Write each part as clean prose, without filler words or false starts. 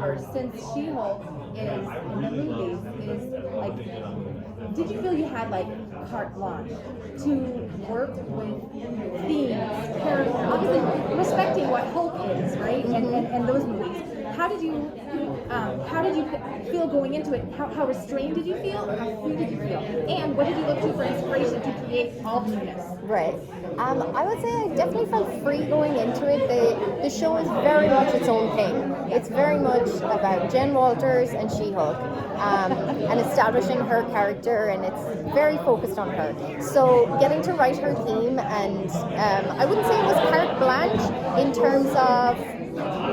However, since She-Hulk is in the movies, is like, did you feel you had like carte blanche to work with themes, characters, obviously respecting what Hulk is, right? And those movies. How did you feel going into it? How restrained did you feel, or how free did you feel? And what did you look to for inspiration to create all the newness? Right. I would say I definitely felt free going into it. The show is very much its own thing. It's very much about Jen Walters and She-Hulk, and establishing her character, and it's very focused on her. So getting to write her theme, and I wouldn't say it was carte blanche in terms of,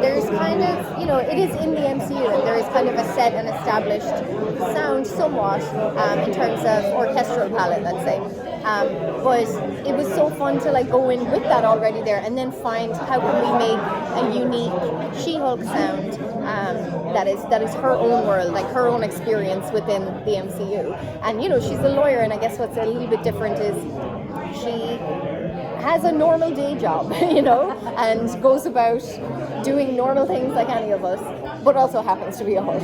there's kind of, it is in the MCU, and there is kind of a set and established sound somewhat, in terms of orchestral palette, let's say. But it was so fun to like go in with that already there, and then find how can we make a unique She-Hulk sound, that is her own world, like her own experience within the MCU. And she's a lawyer, and I guess what's a little bit different is she has a normal day job, and goes about doing normal things like any of us, but also happens to be a Hulk.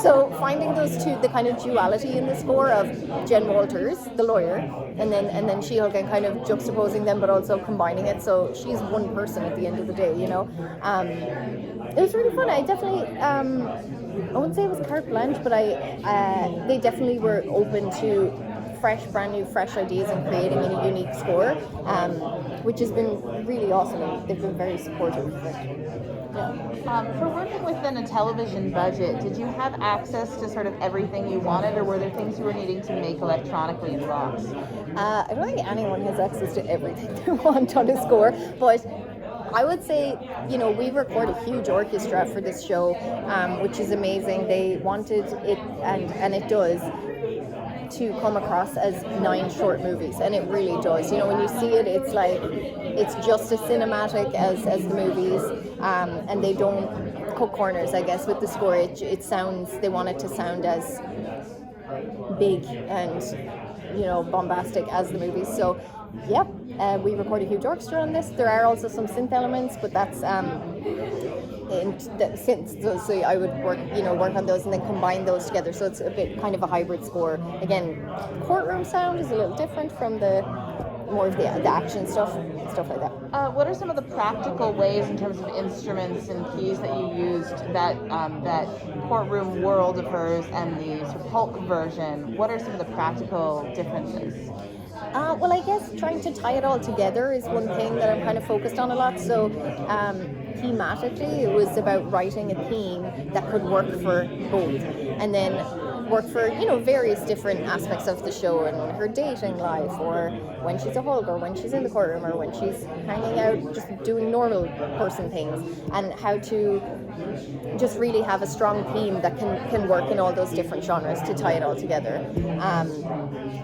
So finding those two, the kind of duality in the score of Jen Walters, the lawyer, and then She-Hulk, and kind of juxtaposing them, but also combining it, so she's one person at the end of the day. It was really fun. I definitely, I wouldn't say it was carte blanche, but they definitely were open to brand new, fresh ideas and creating a unique score, which has been really awesome, and they've been very supportive of it. Yeah. For working within a television budget, did you have access to sort of everything you wanted, or were there things you were needing to make electronically in blocks? I don't think anyone has access to everything they want on a score, but I would say, we record a huge orchestra for this show, which is amazing. They wanted it, and it does, to come across as 9 short movies, and it really does. When you see it, it's like, it's just as cinematic as the movies, and they don't cut corners, I guess, with the score. It sounds, they want it to sound as big and bombastic as the movies. So yeah, we record a huge orchestra on this. There are also some synth elements, but that's so I would work on those and then combine those together. So it's a bit kind of a hybrid score. Again, courtroom sound is a little different from the more of the action stuff like that. What are some of the practical ways in terms of instruments and keys that you used, that courtroom world of hers and the sort of Hulk version? What are some of the practical differences? Well, I guess trying to tie it all together is one thing that I'm kind of focused on a lot. So thematically, it was about writing a theme that could work for both, and then work for various different aspects of the show, and her dating life, or when she's a Hulk, or when she's in the courtroom, or when she's hanging out just doing normal person things, and how to just really have a strong theme that can work in all those different genres to tie it all together.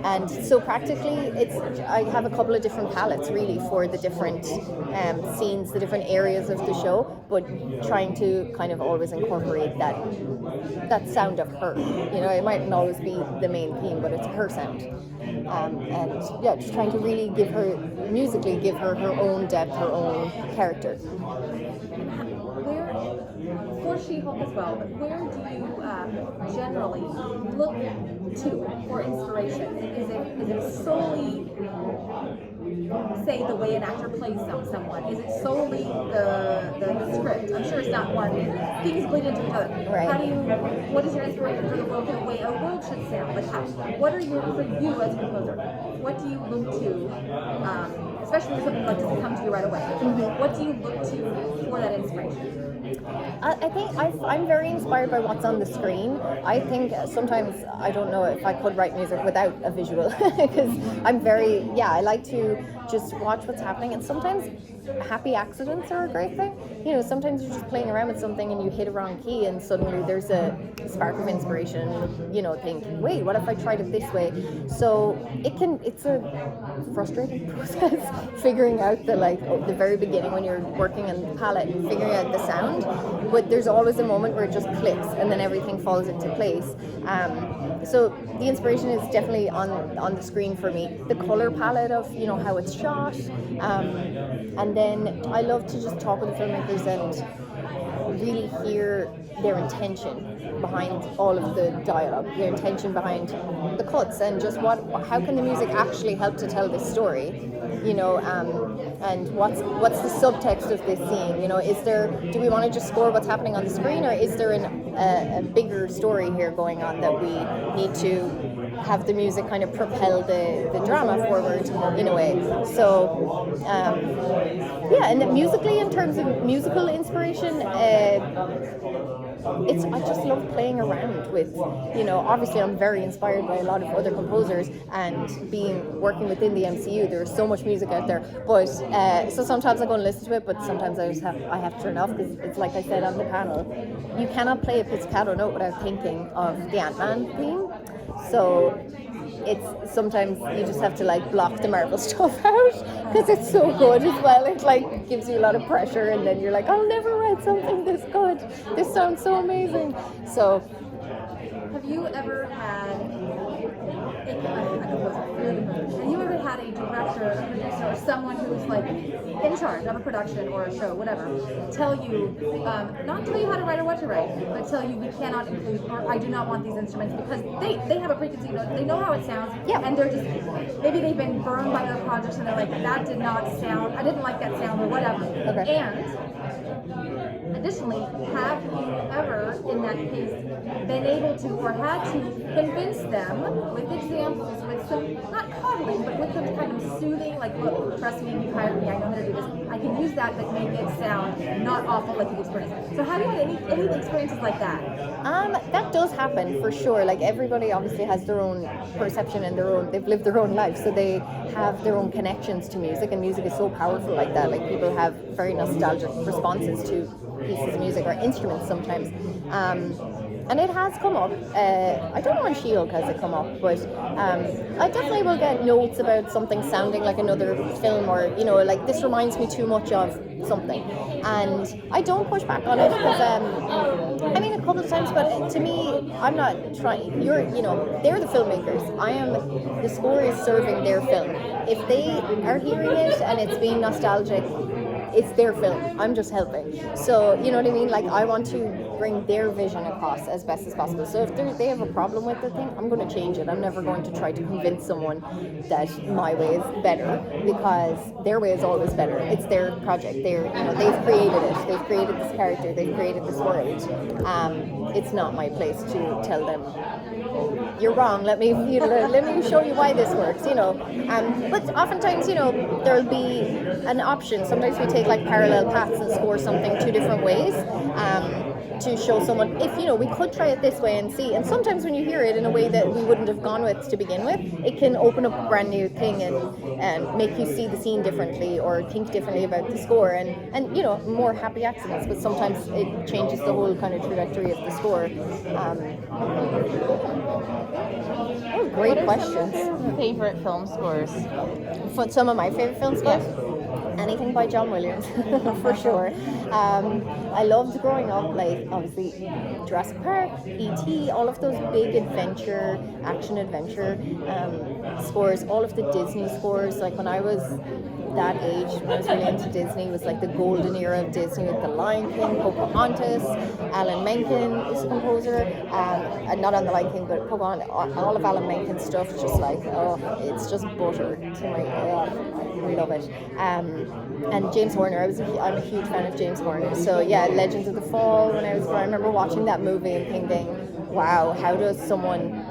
And so practically, I have a couple of different palettes really for the different scenes, the different areas of the show, but trying to kind of always incorporate that sound of her. It mightn't always be the main theme, but it's her sound. And yeah, just trying to really musically give her her own depth, her own character. For She-Hulk as well, but where do you generally look to for inspiration? Is it solely, say, the way an actor plays someone? Is it solely the script? I'm sure it's not one. Things bleed into each other. Right. What is your inspiration for the way a world should sound? Like, for you as a composer, what do you look to, especially when something like doesn't come to you right away? Mm-hmm. What do you look to for that inspiration? I think I'm very inspired by what's on the screen. I think sometimes I don't know if I could write music without a visual, because I like to just watch what's happening, and sometimes happy accidents are a great thing. Sometimes you're just playing around with something and you hit a wrong key, and suddenly there's a spark of inspiration, think, wait, what if I tried it this way? So it's a frustrating process figuring out the very beginning when you're working on the palette and figuring out the sound, but there's always a moment where it just clicks and then everything falls into place. So the inspiration is definitely on the screen for me. The color palette of how it's shot, and then I love to just talk with the filmmakers and really hear their intention behind all of the dialogue, their intention behind the cuts, and just how can the music actually help to tell this story, you know, and what's the subtext of this scene, you know, do we want to just score what's happening on the screen, or is there a bigger story here going on that we need to have the music kind of propel the drama forward in a way. So and then musically, in terms of musical inspiration, I just love playing around with, you know, obviously I'm very inspired by a lot of other composers, and working within the MCU, there's so much music out there, but so sometimes I go and listen to it, but sometimes I have to turn off, because it's like I said on the panel, you cannot play a pizzicato note without thinking of the Ant-Man theme. So it's sometimes you just have to like block the Marvel stuff out, because it's so good as well. It like gives you a lot of pressure, and then you're like, I'll never write something this good. This sounds so amazing. So, have you ever had a director, a producer, or someone who's like in charge of a production or a show, whatever, tell you, not tell you how to write or what to write, but tell you we cannot include, or I do not want these instruments, because they have a preconceived notion, they know how it sounds, and they're just, maybe they've been burned by other projects and they're like, that did not sound, I didn't like that sound, or whatever. Okay. And additionally, have you ever, in that case, been able to or had to convince them with examples, with some, not coddling, but with some kind of soothing, like, look, trust me, you hired me, I know how to do this. I can use that, but make it sound not awful like you've experienced. So have you had any experiences like that? That does happen for sure. Like, everybody obviously has their own perception and they've lived their own life, so they have their own connections to music, and music is so powerful like that. Like, people have very nostalgic responses to pieces of music or instruments sometimes. And it has come up. I don't know on She-Hulk has it come up, but I definitely will get notes about something sounding like another film, or, you know, like, this reminds me too much of something. And I don't push back on it, because, I mean, a couple of times, but to me, I'm not trying. They're the filmmakers. The score is serving their film. If they are hearing it and it's being nostalgic, it's their film. I'm just helping. So, you know what I mean? Like, I want to bring their vision across as best as possible. So if they have a problem with the thing, I'm going to change it. I'm never going to try to convince someone that my way is better, because their way is always better. It's their project. They've created it. They've created this character. They've created this world. It's not my place to tell them, you're wrong. Let me show you why this works. But oftentimes, there'll be an option. Sometimes we take like parallel paths and score something two different ways. To show someone, if we could try it this way and see. And sometimes when you hear it in a way that we wouldn't have gone with to begin with, it can open up a brand new thing and make you see the scene differently, or think differently about the score, and more happy accidents. But sometimes it changes the whole kind of trajectory of the score. Great questions. Favorite film scores? Some of my favorite film scores? Anything by John Williams, for sure. I loved growing up, like, obviously Jurassic Park, E.T., all of those big action adventure scores, all of the Disney scores. Like, when I was that age, when I was really into Disney, it was like the golden era of Disney with The Lion King, Pocahontas. Alan Menken is a composer, not on The Lion King, but Pocahontas, all of Alan Menken's stuff, just like, it's just butter to my, I love it. And James Horner, I'm a huge fan of James Horner. So yeah, Legends of the Fall, I remember watching that movie and thinking, wow, how does someone,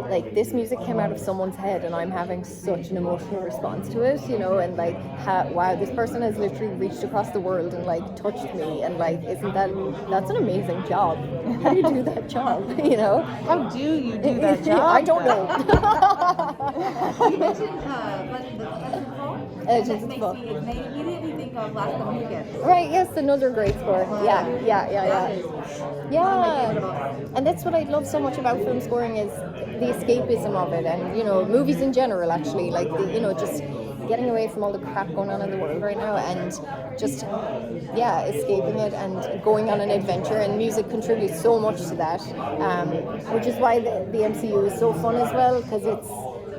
like, this music came out of someone's head and I'm having such an emotional response to it, and like, wow, this person has literally reached across the world and like touched me, and like, that's an amazing job. How do you do that job, How do you do that job? I don't know. You mentioned Legends of the Fall. It made me immediately think of Last of the Mohicans. Right, yes, another great score. Yeah. And that's what I love so much about film scoring, is the escapism of it, and movies in general, actually, like, just getting away from all the crap going on in the world right now, and just escaping it and going on an adventure. And music contributes so much to that, which is why the MCU is so fun as well, because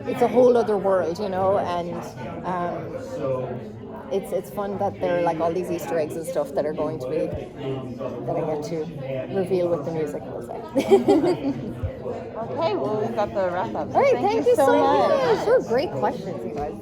it's a whole other world, you know, and it's fun that there are like all these Easter eggs and stuff that are going to be that I get to reveal with the music. We'll say. Okay, well we've got the wrap up. All right, thank you so much. much. Sure, great questions, you guys.